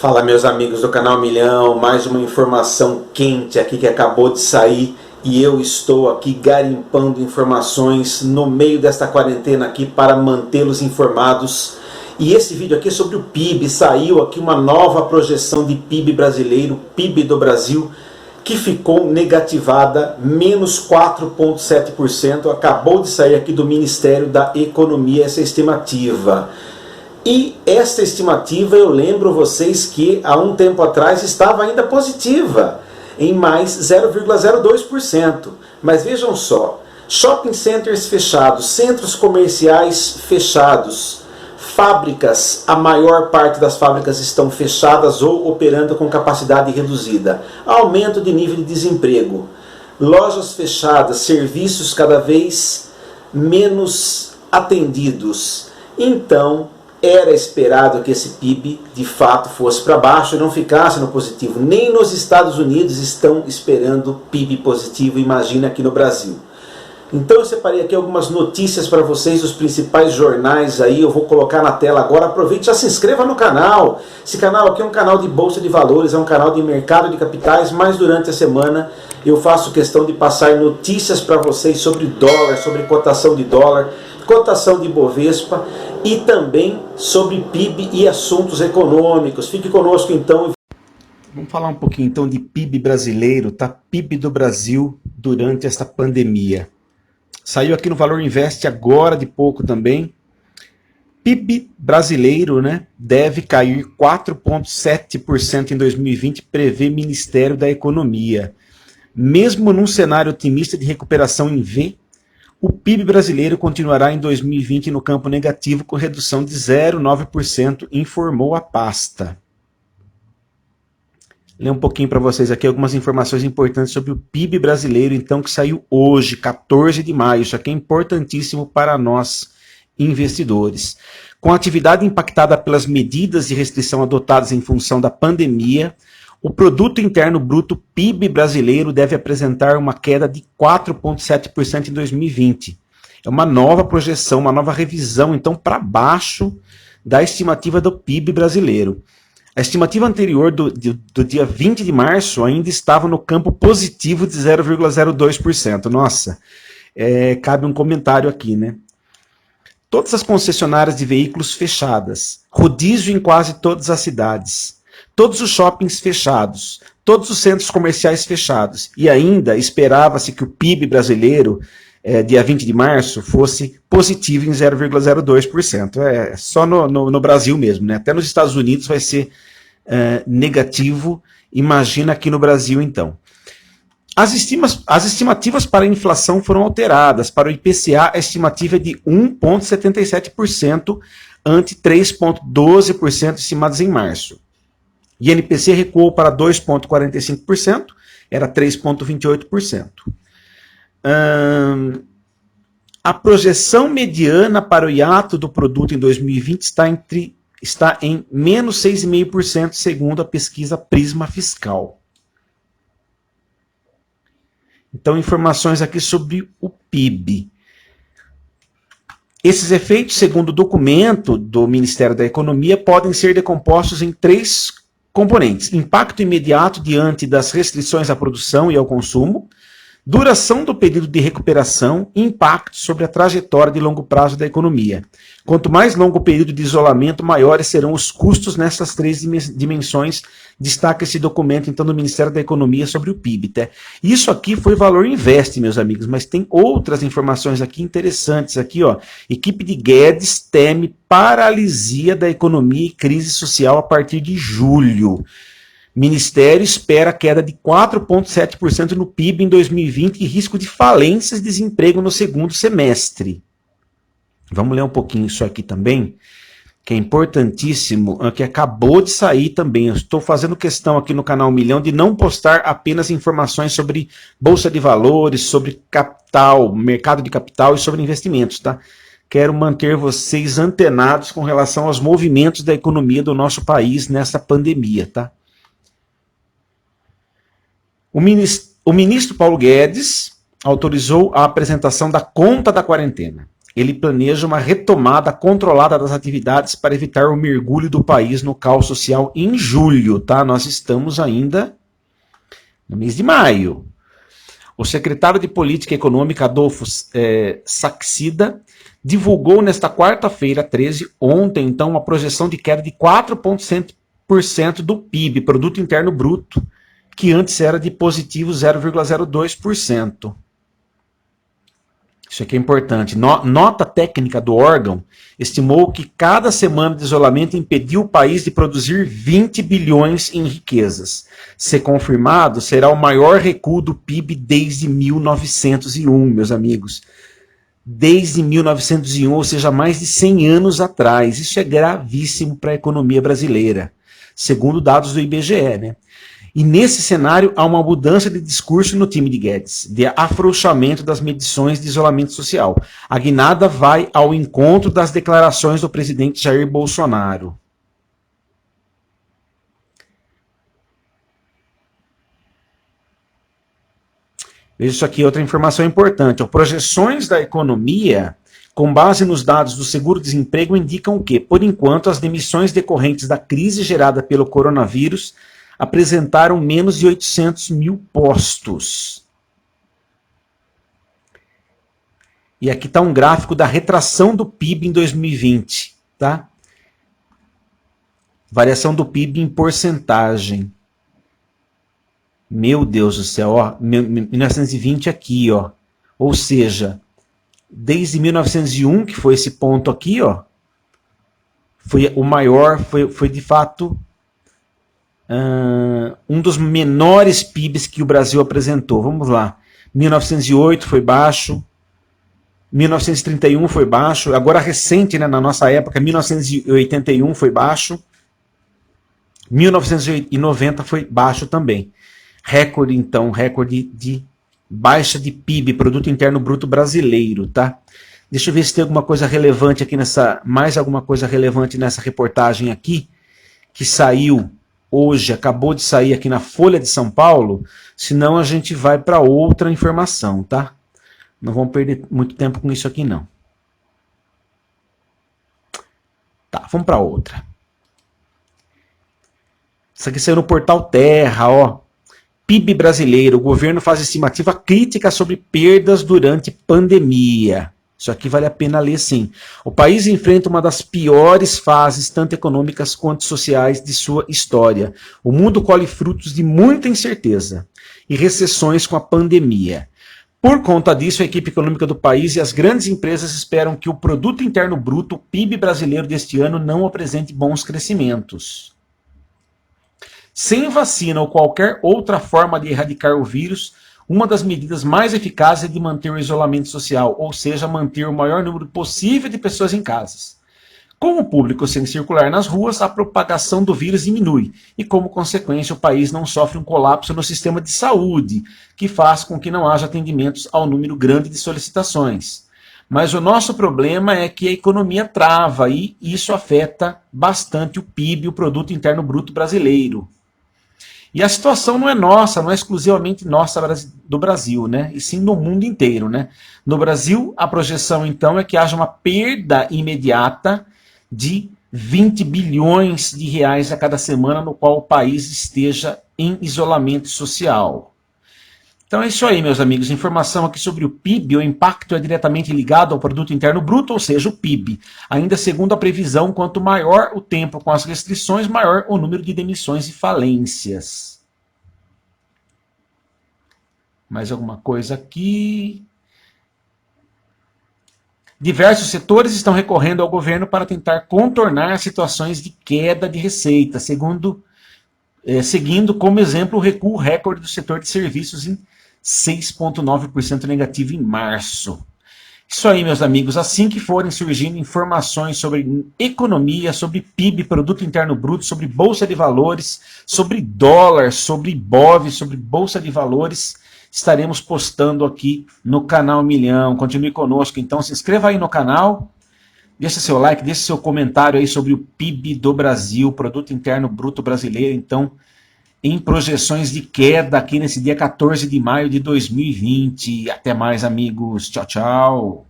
Fala, meus amigos do canal Milhão, mais uma informação quente aqui que acabou de sair e eu estou aqui garimpando informações no meio desta quarentena aqui para mantê-los informados. E esse vídeo aqui é sobre o PIB. Saiu aqui uma nova projeção de PIB brasileiro, PIB do Brasil, que ficou negativada, menos 4,7%. Acabou de sair aqui do Ministério da Economia essa estimativa. E esta estimativa, eu lembro vocês que há um tempo atrás estava ainda positiva, em mais 0,02%. Mas vejam só, shopping centers fechados, centros comerciais fechados, fábricas, a maior parte das fábricas estão fechadas ou operando com capacidade reduzida, aumento de nível de desemprego, lojas fechadas, serviços cada vez menos atendidos. Então, era esperado que esse PIB de fato fosse para baixo e não ficasse no positivo. Nem nos Estados Unidos estão esperando PIB positivo, imagina aqui no Brasil. Então eu separei aqui algumas notícias para vocês dos principais jornais aí, eu vou colocar na tela agora. Aproveite, já se inscreva no canal. Esse canal aqui é um canal de bolsa de valores, é um canal de mercado de capitais, mas durante a semana eu faço questão de passar notícias para vocês sobre dólar, sobre cotação de dólar, cotação de Bovespa e também sobre PIB e assuntos econômicos. Fique conosco então. Vamos falar um pouquinho então de PIB brasileiro, tá? PIB do Brasil durante esta pandemia. Saiu aqui no Valor Invest agora de pouco também. PIB brasileiro, né, deve cair 4,7% em 2020, prevê Ministério da Economia. Mesmo num cenário otimista de recuperação em V, o PIB brasileiro continuará em 2020 no campo negativo com redução de 0,9%, informou a pasta. Ler um pouquinho para vocês aqui algumas informações importantes sobre o PIB brasileiro, então, que saiu hoje, 14 de maio. Isso aqui é importantíssimo para nós, investidores. Com a atividade impactada pelas medidas de restrição adotadas em função da pandemia, o Produto Interno Bruto PIB brasileiro deve apresentar uma queda de 4,7% em 2020. É uma nova projeção, uma nova revisão, então, para baixo da estimativa do PIB brasileiro. A estimativa anterior do dia 20 de março ainda estava no campo positivo de 0,02%. Nossa, cabe um comentário aqui, né? Todas as concessionárias de veículos fechadas, rodízio em quase todas as cidades, todos os shoppings fechados, todos os centros comerciais fechados, e ainda esperava-se que o PIB brasileiro, dia 20 de março, fosse positivo em 0,02%. É só no Brasil mesmo, né? Até nos Estados Unidos vai ser negativo, imagina aqui no Brasil então. As estimativas para a inflação foram alteradas. Para o IPCA, a estimativa é de 1,77%, ante 3,12% estimados em março. INPC recuou para 2,45%, era 3,28%. A projeção mediana para o hiato do produto em 2020 está em menos 6,5%, segundo a pesquisa Prisma Fiscal. Então, informações aqui sobre o PIB. Esses efeitos, segundo o documento do Ministério da Economia, podem ser decompostos em 3 componentes: impacto imediato diante das restrições à produção e ao consumo, duração do período de recuperação e impacto sobre a trajetória de longo prazo da economia. Quanto mais longo o período de isolamento, maiores serão os custos nessas 3 dimensões, destaca esse documento então do Ministério da Economia sobre o PIB. Tá? Isso aqui foi Valor Invest, meus amigos, mas tem outras informações aqui interessantes. Aqui, ó, equipe de Guedes teme paralisia da economia e crise social a partir de julho. Ministério espera queda de 4,7% no PIB em 2020 e risco de falências e desemprego no segundo semestre. Vamos ler um pouquinho isso aqui também, que é importantíssimo, que acabou de sair também. Eu estou fazendo questão aqui no canal Milhão de não postar apenas informações sobre bolsa de valores, sobre capital, mercado de capital e sobre investimentos, tá? Quero manter vocês antenados com relação aos movimentos da economia do nosso país nessa pandemia, tá? O ministro Paulo Guedes autorizou a apresentação da conta da quarentena. ele planeja uma retomada controlada das atividades para evitar o mergulho do país no caos social em julho, tá? Nós estamos ainda no mês de maio. O secretário de Política Econômica, Adolfo Saxida, divulgou nesta quarta-feira, 13, ontem, então, uma projeção de queda de 4,7% do PIB, Produto Interno Bruto, que antes era de positivo 0,02%. Isso aqui é importante. Nota técnica do órgão estimou que cada semana de isolamento impediu o país de produzir 20 bilhões em riquezas. Se confirmado, será o maior recuo do PIB desde 1901, meus amigos. Desde 1901, ou seja, mais de 100 anos atrás. Isso é gravíssimo para a economia brasileira, segundo dados do IBGE, né? E nesse cenário há uma mudança de discurso no time de Guedes, de afrouxamento das medições de isolamento social. A guinada vai ao encontro das declarações do presidente Jair Bolsonaro. Veja isso aqui, outra informação importante. As projeções da economia, com base nos dados do seguro-desemprego, indicam o quê? Por enquanto, as demissões decorrentes da crise gerada pelo coronavírus apresentaram menos de 800 mil postos. E aqui está um gráfico da retração do PIB em 2020, tá? Variação do PIB em porcentagem. Meu Deus do céu, ó, 1920 aqui, ó. Ou seja, desde 1901, que foi esse ponto aqui, ó, foi o maior, foi de fato um dos menores PIBs que o Brasil apresentou. Vamos lá. 1908 foi baixo, 1931 foi baixo, agora recente, né, na nossa época, 1981 foi baixo, 1990 foi baixo também. Recorde, então, recorde de baixa de PIB, Produto Interno Bruto Brasileiro, tá? Deixa eu ver se tem alguma coisa relevante aqui mais alguma coisa relevante nessa reportagem aqui, que saiu hoje, acabou de sair aqui na Folha de São Paulo, senão a gente vai para outra informação, tá? Não vamos perder muito tempo com isso aqui, não. Tá, vamos para outra. Isso aqui saiu no portal Terra, ó. PIB brasileiro, o governo faz estimativa crítica sobre perdas durante pandemia. Isso aqui vale a pena ler, sim. O país enfrenta uma das piores fases, tanto econômicas quanto sociais, de sua história. O mundo colhe frutos de muita incerteza e recessões com a pandemia. Por conta disso, a equipe econômica do país e as grandes empresas esperam que o Produto Interno Bruto, o PIB brasileiro deste ano, não apresente bons crescimentos. Sem vacina ou qualquer outra forma de erradicar o vírus, uma das medidas mais eficazes é de manter o isolamento social, ou seja, manter o maior número possível de pessoas em casas. Com o público sem circular nas ruas, a propagação do vírus diminui e, como consequência, o país não sofre um colapso no sistema de saúde, que faz com que não haja atendimentos ao número grande de solicitações. Mas o nosso problema é que a economia trava e isso afeta bastante o PIB, o Produto Interno Bruto brasileiro. E a situação não é nossa, não é exclusivamente nossa do Brasil, né? E sim no mundo inteiro, né? No Brasil, a projeção, então, é que haja uma perda imediata de 20 bilhões de reais a cada semana no qual o país esteja em isolamento social. Então é isso aí, meus amigos. Informação aqui sobre o PIB. O impacto é diretamente ligado ao Produto Interno Bruto, ou seja, o PIB. Ainda segundo a previsão, quanto maior o tempo com as restrições, maior o número de demissões e falências. Mais alguma coisa aqui? Diversos setores estão recorrendo ao governo para tentar contornar situações de queda de receita, seguindo como exemplo o recuo recorde do setor de serviços em 6,9% negativo em março. Isso aí, meus amigos. Assim que forem surgindo informações sobre economia, sobre PIB, Produto Interno Bruto, sobre Bolsa de Valores, sobre dólar, sobre IBOV, sobre Bolsa de Valores, estaremos postando aqui no canal Milhão. Continue conosco, então. Se inscreva aí no canal, deixa seu like, deixa seu comentário aí sobre o PIB do Brasil, Produto Interno Bruto brasileiro, então, em projeções de queda aqui nesse dia 14 de maio de 2020. Até mais, amigos. Tchau, tchau.